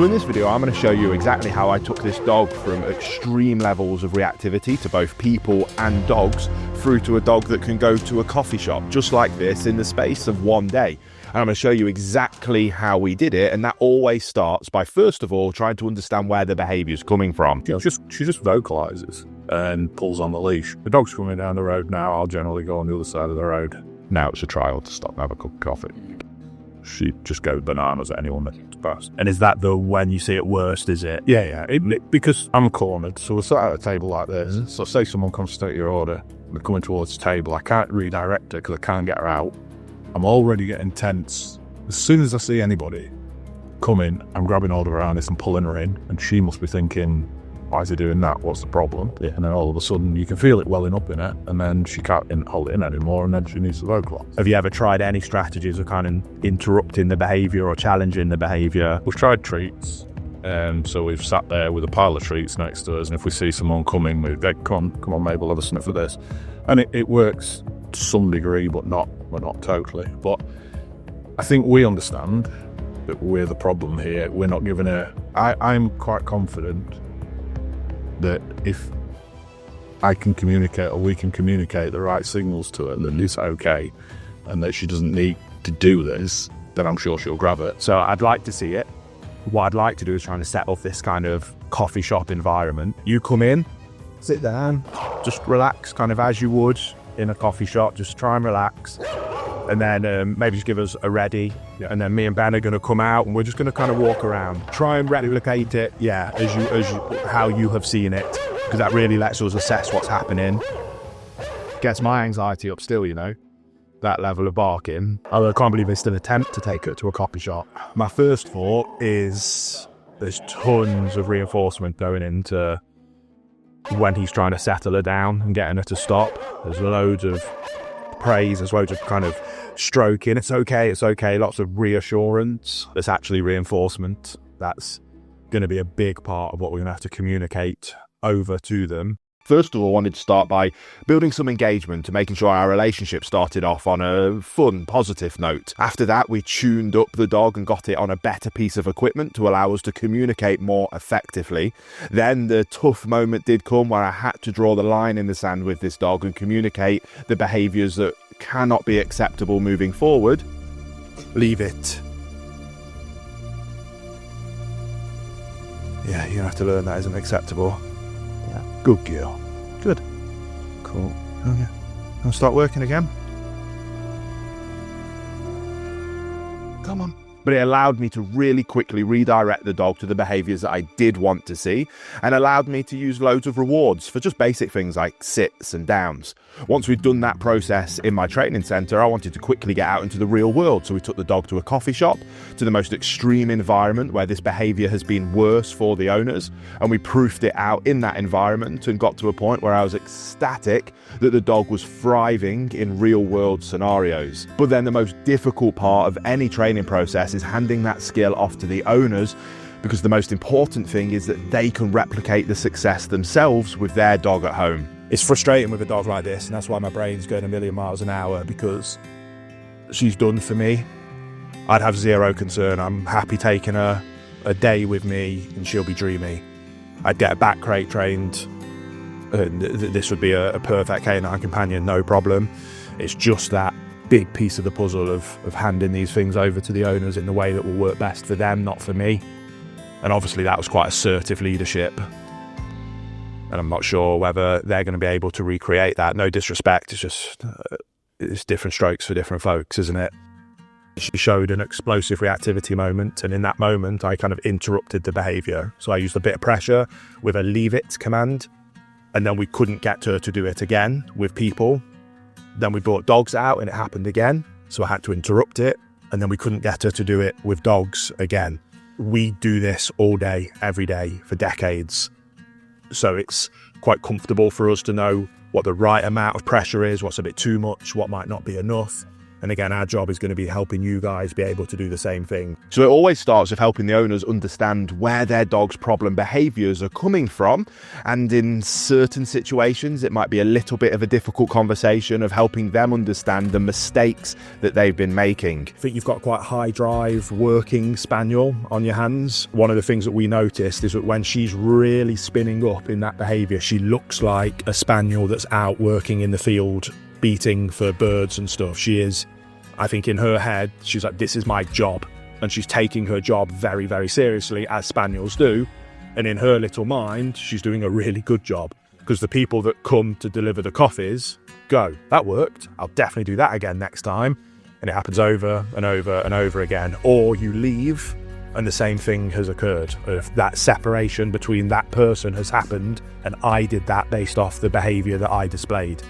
So in this video, I'm going to show you exactly how I took this dog from extreme levels of reactivity to both people and dogs through to a dog that can go to a coffee shop just like this in the space of one day. And I'm going to show you exactly how we did it. And that always starts by, first of all, trying to understand where the behavior is coming from. She just vocalizes and pulls on the leash. The dog's coming down the road now. I'll generally go on the other side of the road. Now it's a trial to stop and have a cup of coffee. She just goes bananas at anyone that gets past. And is that the when you see it worst, is it? Yeah. Because I'm cornered, so we're sat at a table like this. So say someone comes to take your order, they're coming towards the table. I can't redirect her because I can't get her out. I'm already getting tense. As soon as I see anybody coming, I'm grabbing hold of her harness and pulling her in. And she must be thinking, why is he doing that? What's the problem? Yeah. And then all of a sudden, you can feel it welling up in her. And then she can't hold it in anymore. And then she needs to vocalize. Have you ever tried any strategies of kind of interrupting the behaviour or challenging the behaviour? We've tried treats. So we've sat there with a pile of treats next to us. And if we see someone coming, we go, come on, Mabel, have a sniff of this. And it works to some degree, but not totally. But I think we understand that we're the problem here. We're not giving her... I'm quite confident that if I can communicate or we can communicate the right signals to her, then it's okay, and that she doesn't need to do this, then I'm sure she'll grab it. So I'd like to see it. What I'd like to do is trying to set up this kind of coffee shop environment. You come in, sit down, just relax kind of as you would in a coffee shop, just try and relax. And then maybe just give us a ready. Yeah. And then me and Ben are going to come out and we're just going to kind of walk around. Try and replicate it, as you how you have seen it. Because that really lets us assess what's happening. Gets my anxiety up still, that level of barking. I can't believe they still attempt to take her to a coffee shop. My first thought is there's tons of reinforcement going into when he's trying to settle her down and getting her to stop. There's loads of praise, there's loads of kind of stroking. It's okay. Lots of reassurance. There's actually reinforcement. That's going to be a big part of what we're going to have to communicate over to them. First of all, I wanted to start by building some engagement and making sure our relationship started off on a fun, positive note. After that, we tuned up the dog and got it on a better piece of equipment to allow us to communicate more effectively. Then the tough moment did come where I had to draw the line in the sand with this dog and communicate the behaviours that cannot be acceptable moving forward. Leave it. Yeah, you're going to have to learn that isn't acceptable. Yeah. Good girl. Good. Cool. Oh yeah. I'll start working again. Come on. But it allowed me to really quickly redirect the dog to the behaviours that I did want to see, and allowed me to use loads of rewards for just basic things like sits and downs. Once we'd done that process in my training centre, I wanted to quickly get out into the real world, so we took the dog to a coffee shop, to the most extreme environment where this behaviour has been worse for the owners, and we proofed it out in that environment and got to a point where I was ecstatic that the dog was thriving in real world scenarios. But then the most difficult part of any training process is handing that skill off to the owners, because the most important thing is that they can replicate the success themselves with their dog at home. It's frustrating with a dog like this, and that's why my brain's going a million miles an hour, because she's done for me. I'd have zero concern. I'm happy taking her a day with me and she'll be dreamy. I'd get a back crate trained and this would be a perfect canine companion, no problem. It's just that big piece of the puzzle of handing these things over to the owners in the way that will work best for them, not for me. And obviously that was quite assertive leadership. And I'm not sure whether they're going to be able to recreate that. No disrespect, it's just it's different strokes for different folks, isn't it? She showed an explosive reactivity moment, and in that moment I kind of interrupted the behaviour. So I used a bit of pressure with a leave it command, and then we couldn't get her to do it again with people. Then we brought dogs out and it happened again, so I had to interrupt it, and then we couldn't get her to do it with dogs again. We do this all day, every day, for decades. So it's quite comfortable for us to know what the right amount of pressure is, what's a bit too much, what might not be enough. And again, our job is going to be helping you guys be able to do the same thing. So it always starts with helping the owners understand where their dog's problem behaviours are coming from. And in certain situations, it might be a little bit of a difficult conversation of helping them understand the mistakes that they've been making. I think you've got quite high drive working spaniel on your hands. One of the things that we noticed is that when she's really spinning up in that behaviour, she looks like a spaniel that's out working in the field, beating for birds and stuff. She is, I think in her head, she's like, this is my job. And she's taking her job very, very seriously, as spaniels do. And in her little mind, she's doing a really good job, because the people that come to deliver the coffees go, that worked, I'll definitely do that again next time. And it happens over and over and over again. Or you leave and the same thing has occurred. If that separation between that person has happened and I did that based off the behaviour that I displayed.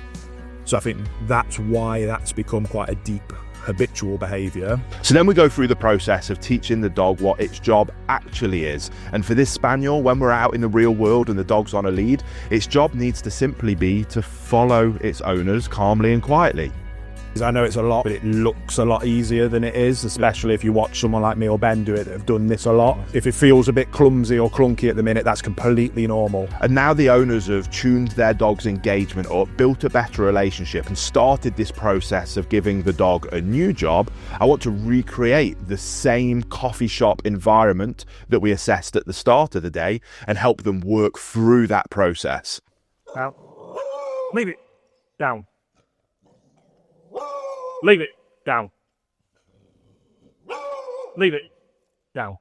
So I think that's why that's become quite a deep habitual behaviour. So then we go through the process of teaching the dog what its job actually is. And for this spaniel, when we're out in the real world and the dog's on a lead, its job needs to simply be to follow its owners calmly and quietly. I know it's a lot, but it looks a lot easier than it is, especially if you watch someone like me or Ben do it that have done this a lot. If it feels a bit clumsy or clunky at the minute, that's completely normal. And now the owners have tuned their dog's engagement up, built a better relationship, and started this process of giving the dog a new job. I want to recreate the same coffee shop environment that we assessed at the start of the day and help them work through that process. Out. Leave it. Down. Leave it. Down. Leave it. Down.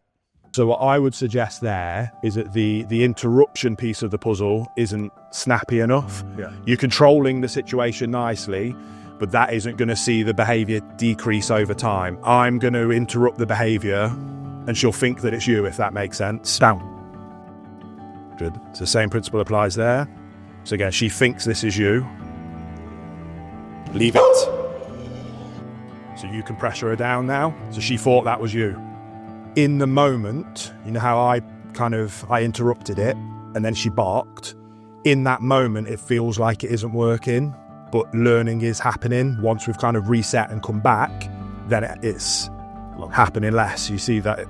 So what I would suggest there is that the interruption piece of the puzzle isn't snappy enough. Yeah. You're controlling the situation nicely, but that isn't going to see the behaviour decrease over time. I'm going to interrupt the behaviour and she'll think that it's you, if that makes sense. Down. Good. So the same principle applies there. So again, she thinks this is you. Leave it. So you can pressure her down now. So she thought that was you. In the moment, you know how I interrupted it and then she barked. In that moment, it feels like it isn't working, but learning is happening. Once we've kind of reset and come back, then it's happening less. You see that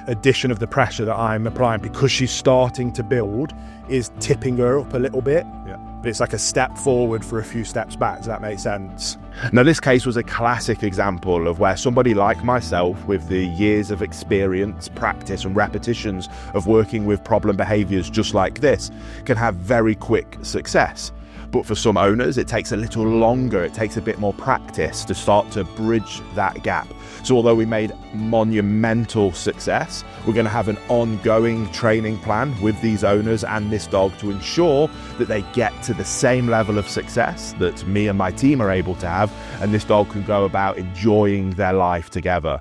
addition of the pressure that I'm applying because she's starting to build is tipping her up a little bit. Yeah. But it's like a step forward for a few steps back. Does that make sense? Now, this case was a classic example of where somebody like myself, with the years of experience, practice and repetitions of working with problem behaviours just like this, can have very quick success. But for some owners, it takes a little longer. It takes a bit more practice to start to bridge that gap. So although we made monumental success, we're going to have an ongoing training plan with these owners and this dog to ensure that they get to the same level of success that me and my team are able to have, and this dog can go about enjoying their life together.